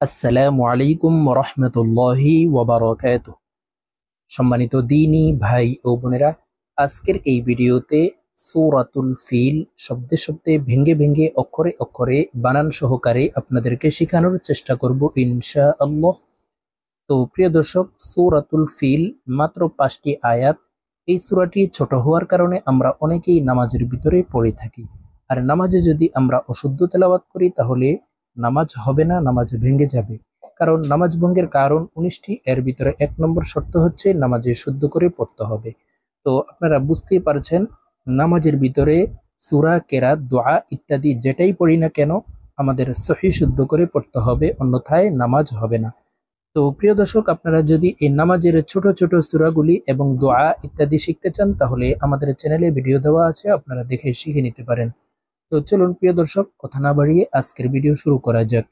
আসসালামু আলাইকুম রহমতুল্লাহি ওয়াবারাকাতুহ। সম্মানিত দিনী ভাই ও বোনেরা, আজকের এই ভিডিওতে সূরাতুল ফিল শব্দে শব্দে ভেঙ্গে ভেঙ্গে অক্ষরে অক্ষরে বানান সহকারে আপনাদেরকে শেখানোর চেষ্টা করব ইনশাআল্লাহ। তো প্রিয় দর্শক, সূরাতুল ফিল মাত্র 5টি আয়াত। এই সূরাটি ছোট হওয়ার কারণে আমরা অনেকেই নামাজের ভিতরে পড়ে থাকি। আর নামাজে যদি আমরা অশুদ্ধ তেলাওয়াত করি তাহলে নামাজ হবে না, নামাজ ভেঙে যাবে। কারণ নামাজ ভঙ্গের কারণ 19টি, এর ভিতরে 1 নম্বর শর্ত হচ্ছে নামাজে শুদ্ধ করে পড়তে হবে। তো আপনারা বুঝতেই পারছেন, নামাজের ভিতরে সূরা, কেরাত, দোয়া ইত্যাদি যেটাই পড়ি না কেন আমাদের সহি শুদ্ধ করে পড়তে হবে, অন্যথায় নামাজ হবে না। তো প্রিয় দর্শক, আপনারা যদি এই নামাজের ছোট ছোট সূরাগুলি এবং দোয়া ইত্যাদি শিখতে চান তাহলে আমাদের চ্যানেলে ভিডিও দেওয়া আছে, আপনারা দেখে শিখে নিতে পারেন। তো চলুন প্রিয় দর্শক, কথা না বাড়িয়ে আজকের ভিডিও শুরু করা যাক।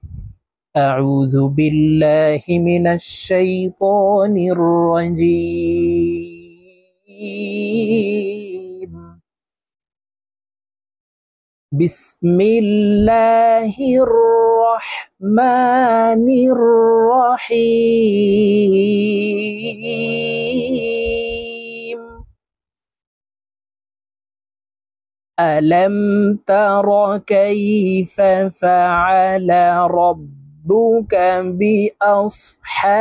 আউযু বিল্লাহি মিনাশ শাইতানির রাজীম। বিসমিল্লাহির রহমানির রহিম। ألم تر كيف فعل ربك بأصحاب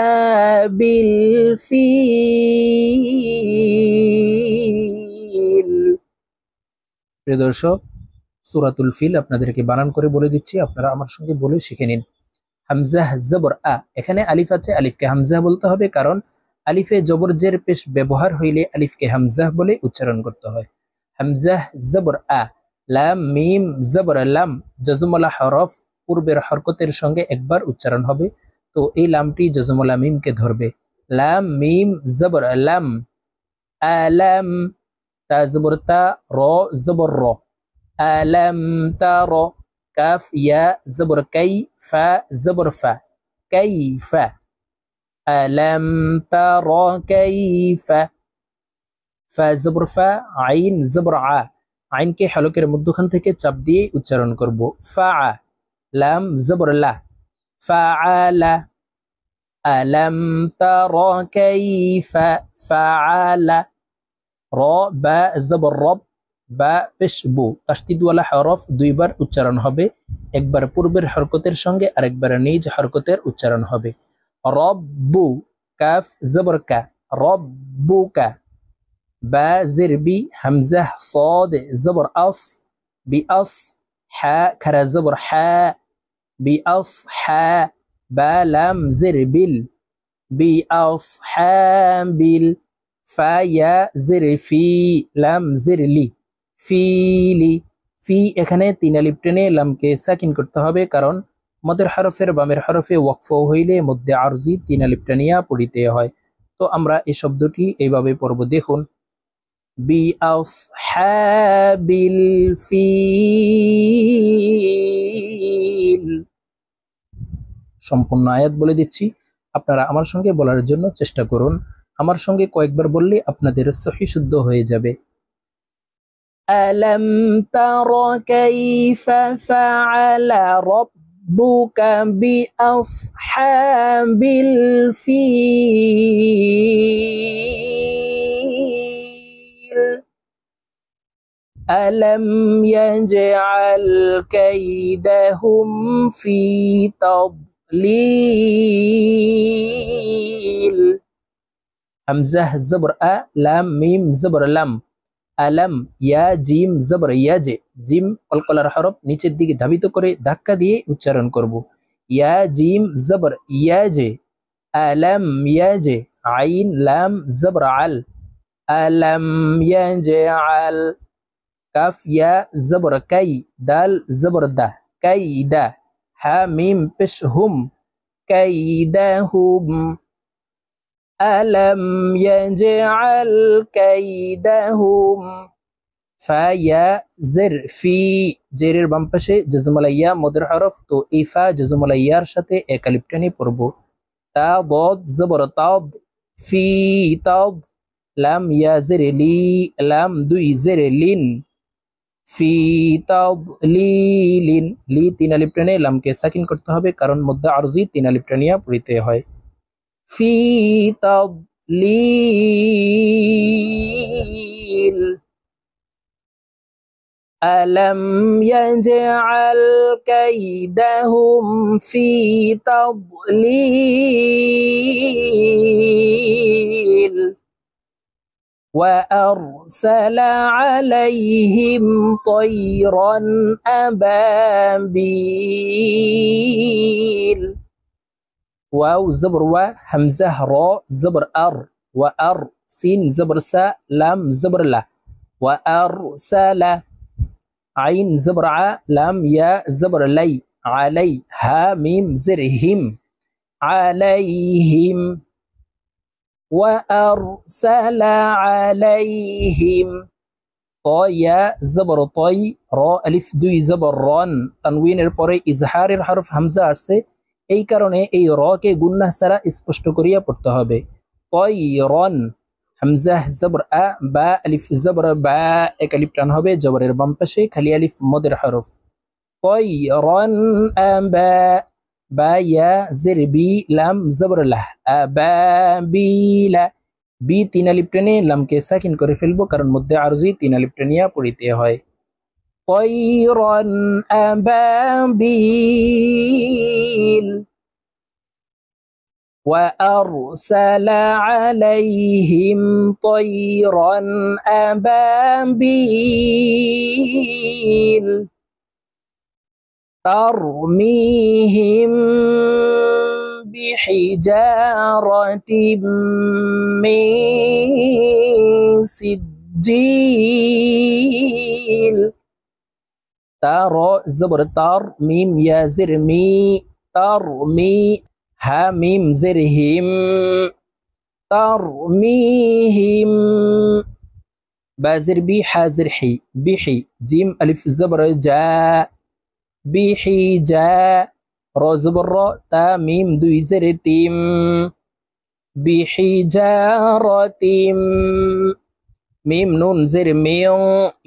الفيل। প্রিয় দর্শক, সূরাতুল ফিল আপনাদেরকে বানান করে বলে দিচ্ছি, আপনারা আমার সঙ্গে বলে শিখে নিন। হামজাহ জবর আ, এখানে আলিফ আছে, আলিফকে হামজা বলতে হবে, কারণ আলিফে জবর জের পেশ ব্যবহার হইলে আলিফকে হামজাহ বলে উচ্চারণ করতে হয়। হামজাহ জবর আ। লাম মিম জবর লাম, জজমলা হরফ পূর্বের হরকতের সঙ্গে একবার উচ্চারণ হবে, তো এই লামটি জজমলা মিমকে ধরবে। লাম মিম জবর লাম। আলাম, তা জবর তা, র জবর র। আলাম তার। কাফ ইয়া জবর কাই, ফা জবর ফা, কাইফা। আলাম তার কাইফা। ফা জবর ফা, আইন জবর আ, আইনকে হলকের মধ্যখান থেকে চাপ দিয়ে উচ্চারণ করব। ফা। লাম জবর লা, ফাআলা। আলাম তার কাইফা ফাআলা। র বা জবর রব, বা পেশ বু, তাসদিদওয়ালা হরফ দুইবার উচ্চারণ হবে, একবার পূর্বের হরকতের সঙ্গে আরেকবার নিজ হরকতের উচ্চারণ হবে। রব্বু। কাফ জবর কা, রব্বুকা। বা জের বি, হামজাহ صاد জবর আস, বি আস। হা খারা জবর হা, বি আস হা। বা লাম জের বিল, বি আস বিল। ফা ইয়া জের ফি, লাম জের লি, ফিলি। ফি, এখানে 3 আলিফ টেনে লামকে সাকিন করতে হবে, কারণ মদের হরফের বামের হরফে ওয়াকফ হইলে মধ্যে আরজি 3 আলিফ টানিয়া পড়িতে হয়। তো আমরা এই শব্দটি এইভাবে পড়ব, দেখুন। বিআসহাবিল ফিল। সম্পূর্ণ আয়াত বলে দিচ্ছি, আপনারা আমার সঙ্গে বলার জন্য চেষ্টা করুন। আমার সঙ্গে কয়েকবার বললে আপনাদের সহি শুদ্ধ হয়ে যাবে। আলাম তারা কাইফা ফাআলা রাব্বুকা বিআসহাবিল ফিল। ألم يجعل كيدهم في تضليل। همزة زبر أ، لام ميم زبر لم। আলাম, ইয়া জিম জবর ইয়াজে, জিম কলকলার হরফ নিচের দিকে ধাবিত করে ধাক্কা দিয়ে উচ্চারণ করব। ইয়া জিম জবর ইয়াজে, আলাম ইয়াজে। আইন লাম জবর আল, আলাম ইয়াজে আল। কাফ ইয়া জবর কাই, দাল জবর দা, কাইদা। হা মিম পেশ হুম, কাইদাহুম। আলাম ইয়াজআল কাইদাহুম। ফা ইয়া জের ফি, জেরের বাম পাশে জজমুল ইয়া মদের হরফ, তো এই ফা জজমুল ইয়ার সাথে এক আলিফ টেনে পড়ব। তা বদ জবর তাদ, ফি তাদ। লাম ইয়া জের লি, লাম দুই জের লিন। ফি তাদলিলিন, লি তিন আলিফ টেনে লামকে সাকিন করতে হবে, কারণ মধ্যে আরজি তিন আলিফ টানিয়া পড়িতে হয়। ফি তাদলিল, আলম ইয়াজআল কাইদাহুম ফি তাদলিল, وأرسل عليهم طيرا أبابيل، واو زبر و، همزة را زبر أر، وأر سين زبر سا، لام زبر لا، وأرسل عين زبر ع، لام يا زبر لي، علي ها ميم زر هم، عليهم، وأرسل عليهم طيا زبر طي، را ألف দুই زبر ران، তানউইনের পরে ইজহারের হরফ হামজা আসছে, এই কারণে এই র কে গুন্নাহ ছাড়া স্পষ্ট করিয়া পড়তে হবে। طيران হামজা জবর আ, বা আলিফ জবর বা, এক আলিফ টান হবে জবরের বাম পাশে, খালি আলিফ মদের হরফ। طيران আবা, বা ইয়া জের বি, লাম জবর লাহ, আবাবিলা, বি তিন আলিফ টেনে লামকে সাকিন করে ফেলবো, কারণ মধ্যে আরজি তিন আলিফ টেনিয়া পড়িতে হয়। طيرا أبابيل، وأرسل عليهم طيرا أبابيل ترميهم بحجارة من سجيل، ترى زبر تر، ميم يا زر مي، ترمي ها ميم زر هم، ترميهم، بازر بي حازر حي، بحي جيم ألف زبر جا، بحي جا، را زبر را، تا ميم دوي زر تيم، بحجارة মিম নুন জের মেয়,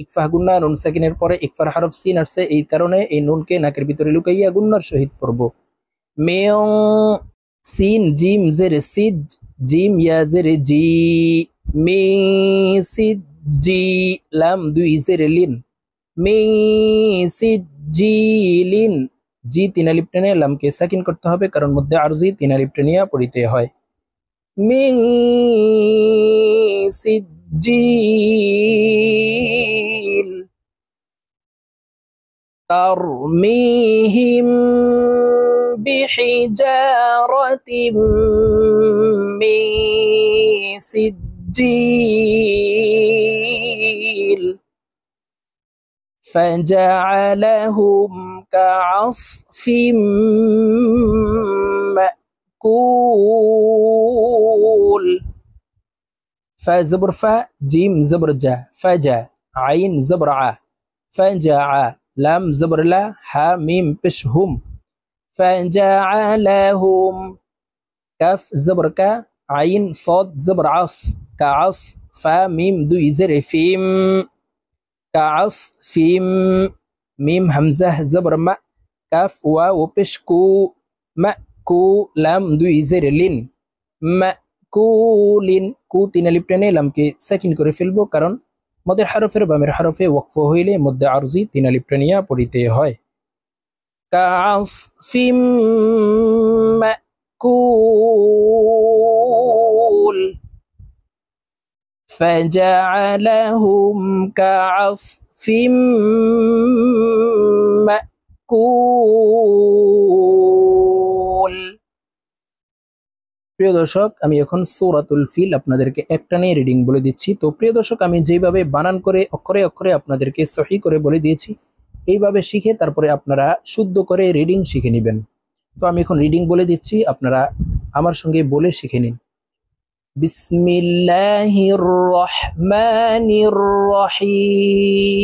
ইকফা গুন্না নুন সাকিনের পরে ইকফার হরফ সিন আসছে, এই কারণে এই নুনকে নাকের ভিতরে লুকাইয়া গুন্নার সহিত পড়ব। মেয় সিন জিম জের সিজ, জিম ইয়া জের জি, মে সিজ জি, লাম দুই জের লিন, মে সিজ জি লিন, জি তিন আলিফ টেনে লামকে সাকিন করতে হবে, কারণ মধ্যে আরজি তিন আলিফ টেনিয়া পড়িতে হয়। মে সিজ جيل ترميهم بحجارة من سجيل فجعلهم كعصف مأكول، فا زبر فا، جيم زبر جا، فجا، عين زبر ع، فجع، لام زبر لا، ها ميم بش هم، فجعلهم، كاف زبر كا، عين صاد زبر عص، كعص، فا ميم دوي زر فيم، كعص فيم، ميم همزة زبر ما، كاف واو بش كو، مأكو، لام دوي زر لين، মাকুলিন, কু তিন আলিফ টেনে লামকে সাকিন করে ফেলবো, কারণ মদের হরফের বামের হরফে ওয়াকফ হইলে মধ্যে আরজি তিন আলিফ টেনিয়া পড়িতে হয়। কাসফিম মাকুল, فجعلهم كعصف مأكول। প্রিয় দর্শক, আমি এখন সূরাতুল ফিল আপনাদেরকে একটানে রিডিং বলে দিচ্ছি। তো প্রিয় দর্শক, আমি যেভাবে বানান করে অক্ষরে অক্ষরে আপনাদেরকে সহি করে বলে দিয়েছি, এইভাবে শিখে তারপরে আপনারা শুদ্ধ করে রিডিং শিখে নেবেন। তো আমি এখন রিডিং বলে দিচ্ছি, আপনারা আমার সঙ্গে বলে শিখে নিন। বিসমিল্লাহির রহমানির রহিম।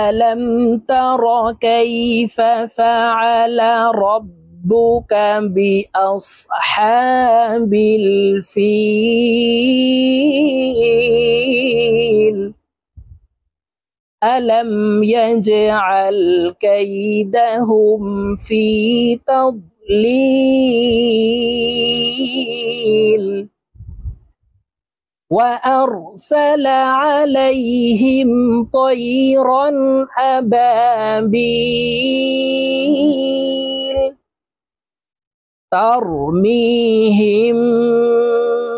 ألم تر كيف فعل ربك ربك بأصحاب الفيل ألم يجعل كيدهم في تضليل وأرسل عليهم طيرا أبابيل ترميهم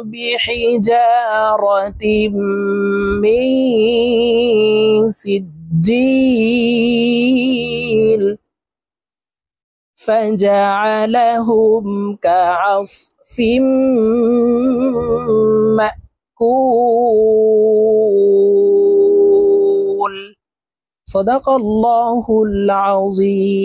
بحجارة من سجيل فجعلهم كعصف مأكول صدق الله العظيم.